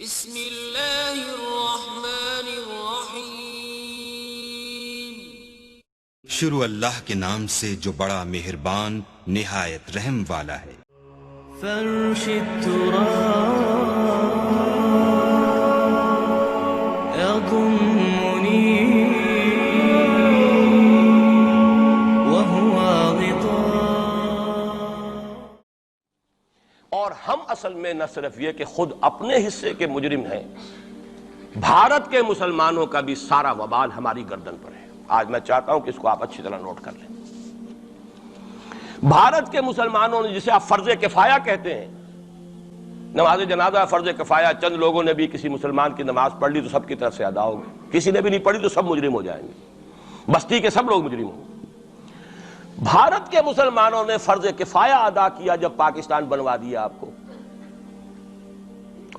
بسم اللہ الرحمن الرحیم۔ شروع اللہ کے نام سے جو بڑا مہربان نہایت رحم والا ہے۔ فرش التراب يضمني وهو غطاء۔ اور ہم اصل میں نہ صرف یہ کہ خود اپنے حصے کے مجرم ہیں، بھارت کے مسلمانوں کا بھی سارا وبال ہماری گردن پر ہے۔ آج میں چاہتا ہوں کہ اس کو آپ اچھی طرح نوٹ کر لیں۔ بھارت کے مسلمانوں نے، جسے آپ فرض کفایہ کہتے ہیں، نماز جنازہ فرض کفایہ، چند لوگوں نے بھی کسی مسلمان کی نماز پڑھ لی تو سب کی طرف سے ادا ہو گئی، کسی نے بھی نہیں پڑھی تو سب مجرم ہو جائیں گے، بستی کے سب لوگ مجرم ہوں گے۔ بھارت کے مسلمانوں نے فرض کفایہ ادا کیا جب پاکستان بنوا دیا آپ کو،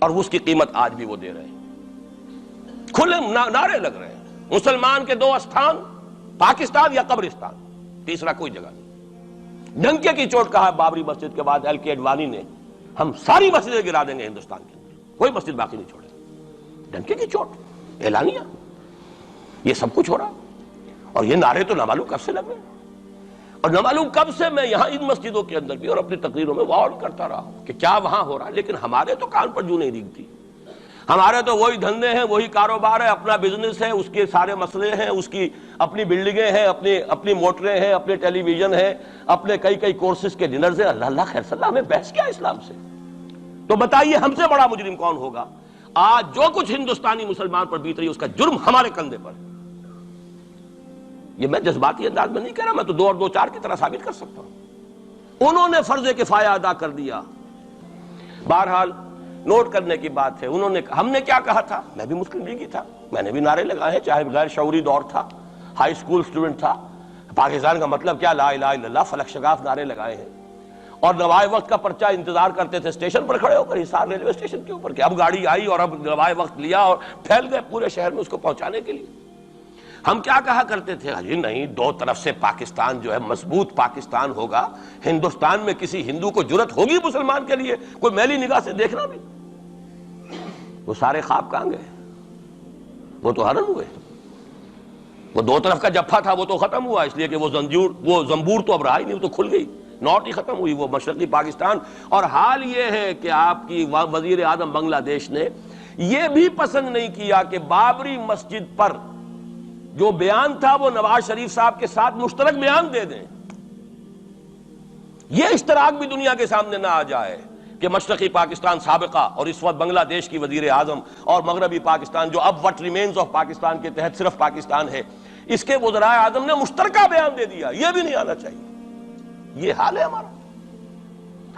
اور اس کی قیمت آج بھی وہ دے رہے ہیں۔ کھلے نعرے لگ رہے ہیں، مسلمان کے دو استھان، پاکستان یا قبرستان، تیسرا کوئی جگہ نہیں۔ ڈنکے کی چوٹ کہا بابری مسجد کے بعد ایل کے اڈوانی نے، ہم ساری مسجدیں گرا دیں گے ہندوستان کے اندر، کوئی مسجد باقی نہیں چھوڑے۔ ڈنکے کی چوٹ، اعلانیہ، یہ سب کچھ ہو رہا، اور یہ نعرے تو نہ معلوم کب سے لگ رہے ہیں، اور نہ معلوم کب سے میں یہاں ان مسجدوں کے اندر بھی اور اپنی تقریروں میں وارن کرتا رہا ہوں کہ کیا وہاں ہو رہا ہے، لیکن ہمارے تو کان پر جو نہیں ریگتی۔ ہمارے تو وہی دھندے ہیں، وہی کاروبار ہے، اپنا بزنس ہے، اس کے سارے مسئلے ہیں، اس کی اپنی بلڈنگیں ہیں، اپنی موٹریں ہیں، اپنے ٹیلی ویژن ہیں، اپنے کئی کورسز کے ڈنرز ہیں۔ اللہ خیر صلی اللہ، ہمیں بحث کیا اسلام سے؟ تو بتائیے ہم سے بڑا مجرم کون ہوگا؟ آج جو کچھ ہندوستانی مسلمان پر بیت رہی ہے اس کا جرم ہمارے کندھے پر۔ یہ میں جذباتی انداز میں نہیں کہہ رہا، میں تو 2 اور 2 4 کی طرح ثابت کر سکتا ہوں۔ انہوں نے فرض کفایہ ادا کر دیا۔ بہرحال نوٹ کرنے کی بات ہے، ہم نے کیا کہا تھا؟ میں بھی مسلم لیگی تھا، میں نے بھی نعرے لگائے ہیں، چاہے غیر شعوری دور تھا، ہائی سکول سٹوڈنٹ تھا۔ پاکستان کا مطلب کیا، لا الہ الا اللہ، فلک شگاف نعرے لگائے ہیں، اور نوائے وقت کا پرچہ انتظار کرتے تھے اسٹیشن پر کھڑے ہو کر، حصار ریلوے اسٹیشن کے اوپر، کہ اب گاڑی آئی اور اب نوائے وقت لیا، اور پھیل گئے پورے شہر میں اس کو پہنچانے کے لیے۔ ہم کیا کہا کرتے تھے؟ جی نہیں، 2 طرف سے پاکستان جو ہے مضبوط پاکستان ہوگا، ہندوستان میں کسی ہندو کو جرت ہوگی مسلمان کے لیے کوئی میلی نگاہ سے دیکھنا بھی؟ وہ سارے خواب کہاں گئے؟ وہ تو حرم ہوئے۔ وہ 2 طرف کا جفا تھا وہ تو ختم ہوا، اس لیے کہ وہ زنبور تو اب رہا ہی نہیں، وہ تو کھل گئی، نوٹ ہی ختم ہوئی وہ مشرقی پاکستان۔ اور حال یہ ہے کہ آپ کی وزیر اعظم بنگلہ دیش نے یہ بھی پسند نہیں کیا کہ بابری مسجد پر جو بیان تھا وہ نواز شریف صاحب کے ساتھ مشترک بیان دے دیں۔ یہ اشتراک بھی دنیا کے سامنے نہ آ جائے کہ مشرقی پاکستان سابقہ اور اس وقت بنگلہ دیش کی وزیر اعظم، اور مغربی پاکستان جو اب وٹ ریمینز آف پاکستان کے تحت صرف پاکستان ہے، اس کے وزرائے اعظم نے مشترکہ بیان دے دیا۔ یہ بھی نہیں آنا چاہیے۔ یہ حال ہے ہمارا۔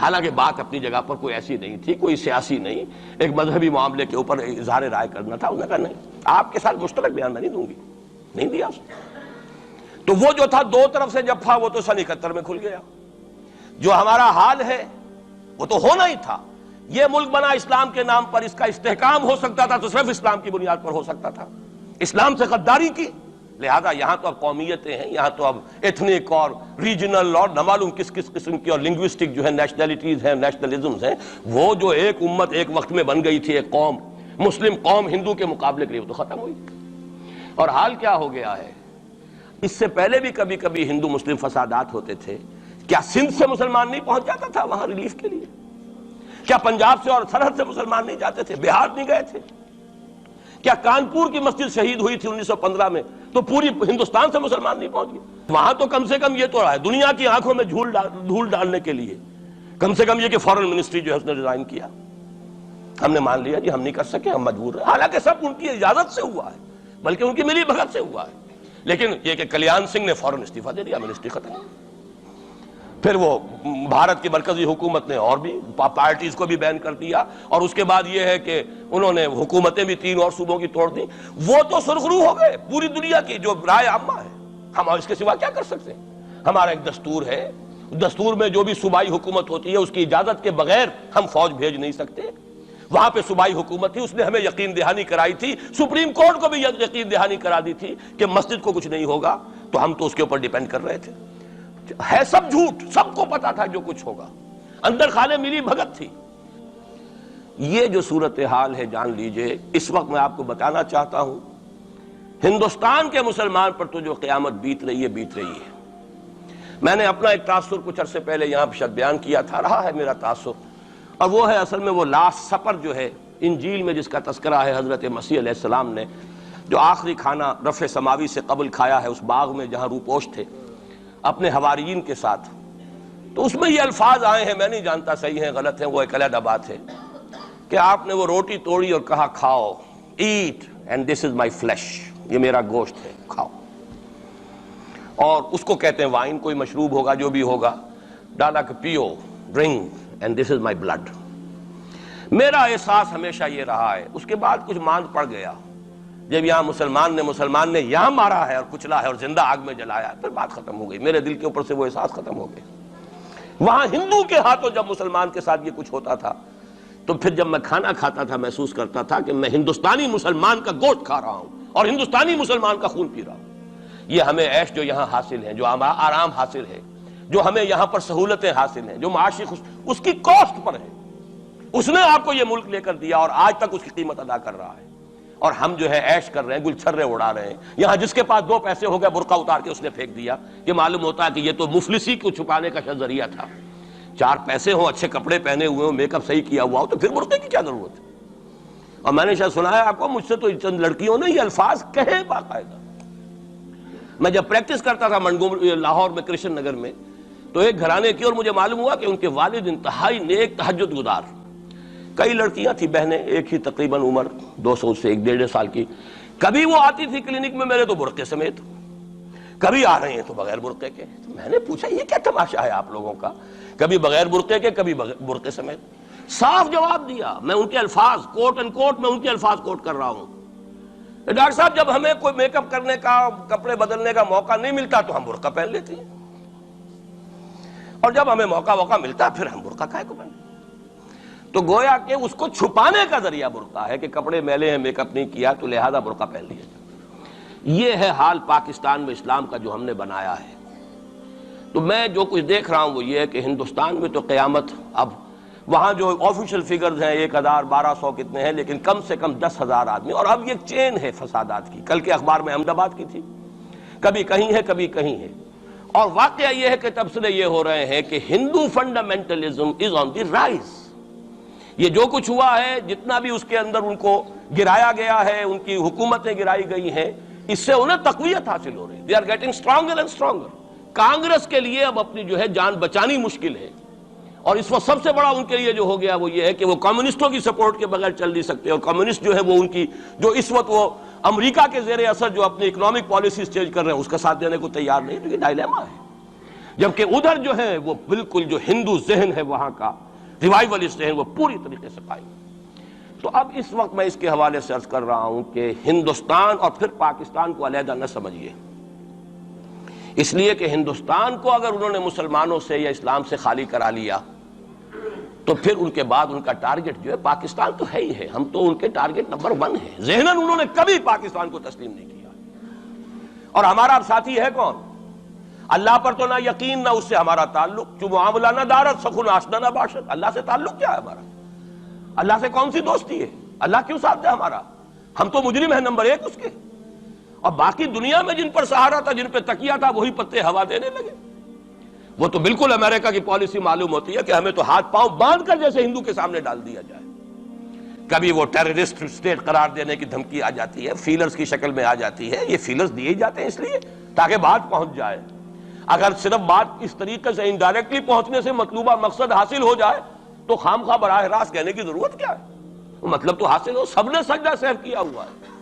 حالانکہ بات اپنی جگہ پر کوئی ایسی نہیں تھی، کوئی سیاسی نہیں، ایک مذہبی معاملے کے اوپر اظہار رائے کرنا تھا۔ انہوں نے کہا نہیں، آپ کے ساتھ مشترک بیان میں نہیں دوں گی، نہیں دیا اس نے۔ تو وہ جو تھا 2 طرف سے جفا، وہ تو سن 71 میں کھل گیا۔ جو ہمارا حال ہے وہ تو ہونا ہی تھا۔ یہ ملک بنا اسلام کے نام پر، اس کا استحکام ہو سکتا تھا تو صرف اسلام کی بنیاد پر ہو سکتا تھا، اسلام سے غداری کی۔ لہذا یہاں تو اب قومیتیں ہیں، یہاں تو اب ایتھنک اور ریجنل اور نہ معلوم کس قسم کی اور لنگوسٹک جو ہے نیشنلٹیز ہیں، نیشنلزمز ہیں، وہ جو ایک امت ایک وقت میں بن گئی تھی، ایک قوم، مسلم قوم ہندو کے مقابلے کے لیے، وہ تو ختم ہوئی۔ اور حال کیا ہو گیا ہے؟ اس سے پہلے بھی کبھی کبھی ہندو مسلم فسادات ہوتے تھے۔ کیا سندھ سے مسلمان نہیں پہنچ جاتا تھا وہاں ریلیف کے لیے؟ کیا پنجاب سے اور سرحد سے مسلمان نہیں جاتے تھے؟ بہار نہیں گئے تھے؟ کیا کانپور کی مسجد شہید ہوئی تھی 1915 میں تو پوری ہندوستان سے مسلمان نہیں پہنچ گئے؟ وہاں تو کم سے کم یہ تو رہا ہے، دنیا کی آنکھوں میں دھول ڈالنے کے لیے کم سے کم یہ کہ فورن منسٹری جو ہے اس نے ریزائن کیا۔ ہم نے مان لیا جی ہم نہیں کر سکے، ہم مجبور ہیں، حالانکہ سب ان کی اجازت سے ہوا ہے، بلکہ ان کی ملی بھگت سے ہوا ہے۔ لیکن یہ کہ کلیان سنگھ نے فوراً استعفیٰ دے دیا، منسٹری ختم۔ پھر وہ بھارت کی مرکزی حکومت نے اور بھی پارٹیز کو بھی بین کر دیا، اور اس کے بعد یہ ہے کہ انہوں نے حکومتیں بھی 3 اور صوبوں کی توڑ دی۔ وہ تو سرخرو ہو گئے پوری دنیا کی جو رائے عامہ ہے، ہم اس کے سوا کیا کر سکتے ہیں؟ ہمارا ایک دستور ہے، دستور میں جو بھی صوبائی حکومت ہوتی ہے اس کی اجازت کے بغیر ہم فوج بھیج نہیں سکتے۔ وہاں پہ صوبائی حکومت تھی، اس نے ہمیں یقین دہانی کرائی تھی، سپریم کورٹ کو بھی یقین دہانی کرا دی تھی کہ مسجد کو کچھ نہیں ہوگا، تو ہم تو اس کے اوپر ڈیپینڈ کر رہے تھے۔ ہے سب جھوٹ، سب کو پتا تھا جو کچھ ہوگا، اندر خانے ملی بھگت تھی۔ یہ جو صورتحال ہے جان لیجئے، اس وقت میں آپ کو بتانا چاہتا ہوں ہندوستان کے مسلمان پر تو جو قیامت بیت رہی ہے۔ میں نے اپنا ایک تاثر کچھ عرصے پہلے یہاں شد بیان کیا تھا، رہا ہے میرا تاثر، اور وہ ہے اصل میں وہ لاسٹ سپر جو ہے انجیل میں جس کا تذکرہ ہے حضرت مسیح علیہ السلام نے جو آخری کھانا رفع سماوی سے قبل کھایا ہے اس باغ میں جہاں روپوش تھے اپنے حواریین کے ساتھ۔ تو اس میں یہ الفاظ آئے ہیں، میں نہیں جانتا صحیح ہیں غلط ہیں، وہ ایک علیحدہ بات ہے، کہ آپ نے وہ روٹی توڑی اور کہا کھاؤ، eat and this is my flesh, یہ میرا گوشت ہے، کھاؤ۔ اور اس کو کہتے ہیں وائن، کوئی مشروب ہوگا جو بھی ہوگا، ڈالا کہ پیو، drink and this is my blood. میرا احساس ہمیشہ یہ رہا ہے، اس کے بعد کچھ ماند پڑ گیا جب یہاں مسلمان نے یہاں مارا ہے اور کچلا ہے اور زندہ آگ میں جلایا، پھر بات ختم ہو گئی، میرے دل کے اوپر سے وہ احساس ختم ہو گئے۔ وہاں ہندو کے ہاتھوں جب مسلمان کے ساتھ یہ کچھ ہوتا تھا تو پھر جب میں کھانا کھاتا تھا محسوس کرتا تھا کہ میں ہندوستانی مسلمان کا گوشت کھا رہا ہوں اور ہندوستانی مسلمان کا خون پی رہا ہوں۔ یہ ہمیں عیش جو یہاں حاصل ہیں، جو آرام حاصل ہے، جو ہمیں یہاں پر سہولتیں حاصل ہیں، جو معاشی اس کی کاسٹ پر ہے۔ اس نے آپ کو یہ ملک لے کر دیا اور آج تک اس کی قیمت ادا کر رہا ہے، اور ہم جو ہے عیش کر رہے ہیں، گل چھرے اڑا رہے ہیں۔ یہاں جس کے پاس 2 پیسے ہو گئے برقع اتار کے اس نے پھینک دیا، یہ معلوم ہوتا ہے کہ یہ تو مفلسی کو چھپانے کا ذریعہ تھا۔ 4 پیسے ہوں، اچھے کپڑے پہنے ہوئے ہوں، میک اپ صحیح کیا ہوا ہو تو پھر برقعے کی کیا ضرورت ہے؟ اور میں نے شاید سنا ہے آپ کو، مجھ سے تو چند لڑکیوں نے یہ الفاظ کہے باقاعدہ۔ میں جب پریکٹس کرتا تھا لاہور میں کرشن نگر میں، تو ایک گھرانے کی، اور مجھے معلوم ہوا کہ ان کے والد انتہائی نیک تہجد گزار، کئی لڑکیاں تھیں بہنیں، ایک ہی تقریباً عمر 200 سے 1.5 سال کی، کبھی وہ آتی تھی کلینک میں میرے تو برقعے سمیت، کبھی آ رہے ہیں تو بغیر برقعے کے۔ تو میں نے پوچھا یہ کیا تماشا ہے آپ لوگوں کا، کبھی بغیر برقعے کے کبھی برقعے سمیت۔ صاف جواب دیا، میں ان کے الفاظ کوٹ اینڈ کوٹ میں ان کے الفاظ کوٹ کر رہا ہوں، ڈاکٹر صاحب جب ہمیں کوئی میک اپ کرنے کا، کپڑے بدلنے کا موقع نہیں ملتا تو ہم برقع پہن لیتے ہیں، اور جب ہمیں موقع ملتا پھر ہم برقع کائے کو پہنتے ہیں۔ تو گویا کہ اس کو چھپانے کا ذریعہ برقع ہے کہ کپڑے میلے ہیں، میک اپ نہیں کیا تو لہذا برقع پہن لیا جائے۔ یہ ہے حال پاکستان میں اسلام کا جو ہم نے بنایا ہے۔ تو میں جو کچھ دیکھ رہا ہوں وہ یہ ہے کہ ہندوستان میں تو قیامت، اب وہاں جو آفیشیل فگرز ہیں 1000 1200 کتنے ہیں، لیکن کم سے کم 10,000 آدمی، اور اب یہ چین ہے فسادات کی۔ کل کے اخبار میں احمد آباد کی تھی، کبھی کہیں ہے کبھی کہیں ہے، اور واقعہ یہ ہے کہ تبصرے یہ ہو رہے ہیں کہ ہندو فنڈامنٹلزم از آن دی رائز۔ یہ جو کچھ ہوا ہے، جتنا بھی اس کے اندر ان کو گرایا گیا ہے، ان کی حکومتیں گرائی گئی ہیں، اس سے انہیں تقویت حاصل ہو رہی ہے۔ They are getting stronger and stronger. Congress کے لیے اب اپنی جو ہے جان بچانی مشکل ہے، اور اس وقت سب سے بڑا ان کے لیے جو ہو گیا وہ یہ ہے کہ وہ کمیونسٹوں کی سپورٹ کے بغیر چل نہیں سکتے، اور کمیونسٹ جو ہے وہ ان کی جو اس وقت وہ امریکہ کے زیر اثر جو اپنی اکنامک پالیسیز چینج کر رہے ہیں اس کا ساتھ دینے کو تیار نہیں۔ تو یہ ڈائلیما ہے، جبکہ ادھر جو ہے وہ بالکل جو ہندو ذہن ہے وہاں کا ریوائولسٹ ذہن وہ پوری طریقے سے قائم۔ تو اب اس وقت میں اس کے حوالے سے عرض کر رہا ہوں کہ ہندوستان اور پھر پاکستان کو علیحدہ نہ سمجھیے، اس لیے کہ ہندوستان کو اگر انہوں نے مسلمانوں سے یا اسلام سے خالی کرا لیا تو پھر ان کے بعد ان کا ٹارگٹ جو ہے پاکستان تو ہے ہی ہے، ہم تو ان کے ٹارگٹ نمبر 1 ہیں۔ ذہناً انہوں نے کبھی پاکستان کو تسلیم نہیں کیا، اور ہمارا اب ساتھی ہے کون؟ اللہ پر تو نہ یقین نہ اس سے ہمارا تعلق، جو معاملہ نہ دارت سخن آشنا نہ باشد۔ اللہ سے تعلق کیا ہے ہمارا؟ اللہ سے کون سی دوستی ہے؟ اللہ کیوں ساتھ دے ہمارا؟ ہم تو مجرم ہیں نمبر 1 اس کے، اور باقی دنیا میں جن پر سہارا تھا، جن پہ تکیہ تھا، وہی پتے ہوا دینے لگے۔ وہ تو بالکل امریکہ کی پالیسی معلوم ہوتی ہے کہ ہمیں تو ہاتھ پاؤں باندھ کر جیسے ہندو کے سامنے ڈال دیا جائے۔ کبھی وہ ٹیررسٹ اسٹیٹ قرار دینے کی دھمکی آ جاتی ہے، فیلرز کی شکل میں آ جاتی ہے۔ یہ فیلرز دیے جاتے ہیں اس لیے تاکہ بات پہنچ جائے۔ اگر صرف بات اس طریقے سے انڈائریکٹلی پہنچنے سے مطلوبہ مقصد حاصل ہو جائے تو خام خواہ براہ راست کہنے کی ضرورت کیا ہے؟ مطلب تو حاصل ہو۔ سب نے سجدہ سہو کیا ہوا ہے،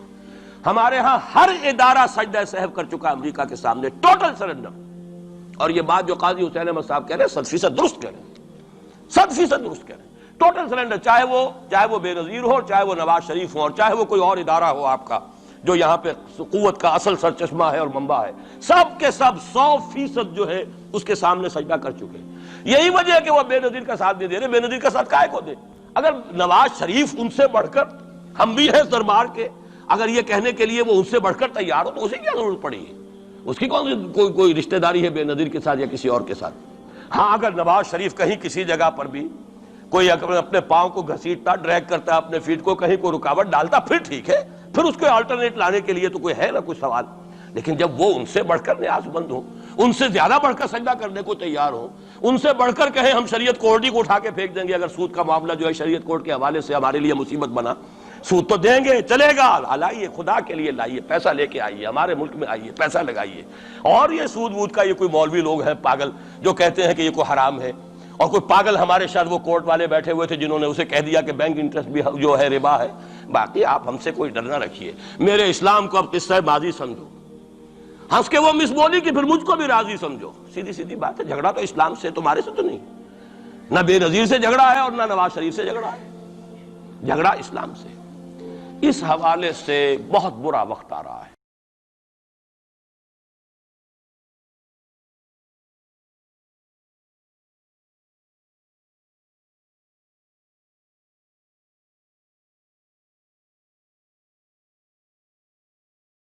ہمارے ہاں ہر ادارہ سجدہ سہو کر چکا امریکہ کے سامنے، ٹوٹل سرنڈر۔ اور یہ بات جو قاضی حسین احمد صاحب کہہ رہے ہیں 100% درست کہہ رہے ہیں، 100% درست کہہ رہے ہیں۔ ٹوٹل سرنڈر، چاہے وہ بے نظیر ہو، چاہے وہ نواز شریف ہو، اور چاہے وہ کوئی اور ادارہ ہو آپ کا جو یہاں پہ قوت کا اصل سرچشمہ ہے اور منبع ہے، سب کے سب 100% جو ہے اس کے سامنے سجدہ کر چکے ہیں۔ یہی وجہ ہے کہ وہ بے نظیر کا ساتھ نہیں دے رہے۔ بے نظیر کا ساتھ کائے کو دے؟ اگر نواز شریف ان سے بڑھ کر، ہم بھی ہیں دربار کے، اگر یہ کہنے کے لیے وہ ان سے بڑھ کر تیار ہو تو اسے کیا ضرورت پڑی ہے؟ اس کی کون سی کوئی رشتہ داری ہے بے نظیر کے ساتھ یا کسی اور کے ساتھ؟ ہاں اگر نواز شریف کہیں کسی جگہ پر بھی کوئی اپنے پاؤں کو گھسیٹتا ڈریگ کرتا اپنے فیٹ کو, کہیں کوئی رکاوٹ ڈالتا پھر ٹھیک ہے, پھر اس کو آلٹرنیٹ لانے کے لیے تو کوئی ہے نا کوئی سوال. لیکن جب وہ ان سے بڑھ کر نیاز مند ہوں, ان سے زیادہ بڑھ کر سجدہ کرنے کو تیار ہوں, ان سے بڑھ کر کہیں ہم شریعت کوڈ کو اٹھا کے پھینک دیں گے اگر سود کا معاملہ جو ہے شریعت کوڈ کے حوالے سے ہمارے لیے مصیبت بنا, سود تو دیں گے چلے گا, لائیے خدا کے لیے لائیے, پیسہ لے کے آئیے, ہمارے ملک میں آئیے, پیسہ لگائیے. اور یہ سود وود کا یہ کوئی مولوی لوگ ہیں پاگل جو کہتے ہیں کہ یہ کوئی حرام ہے, اور کوئی پاگل ہمارے شاید وہ کورٹ والے بیٹھے ہوئے تھے جنہوں نے اسے کہہ دیا کہ بینک انٹرسٹ بھی جو ہے ربا ہے. باقی آپ ہم سے کوئی ڈر نہ رکھیے, میرے اسلام کو اب قصہ ماضی سمجھو, ہنس کے وہ مس بولی کہ پھر مجھ کو بھی راضی سمجھو. سیدھی سیدھی بات ہے, جھگڑا تو اسلام سے تمہارے سے تو نہیں, نہ بے نظیر سے جھگڑا ہے اور نہ نواز شریف سے جھگڑا ہے, جھگڑا اسلام سے. اس حوالے سے بہت برا وقت آ رہا ہے.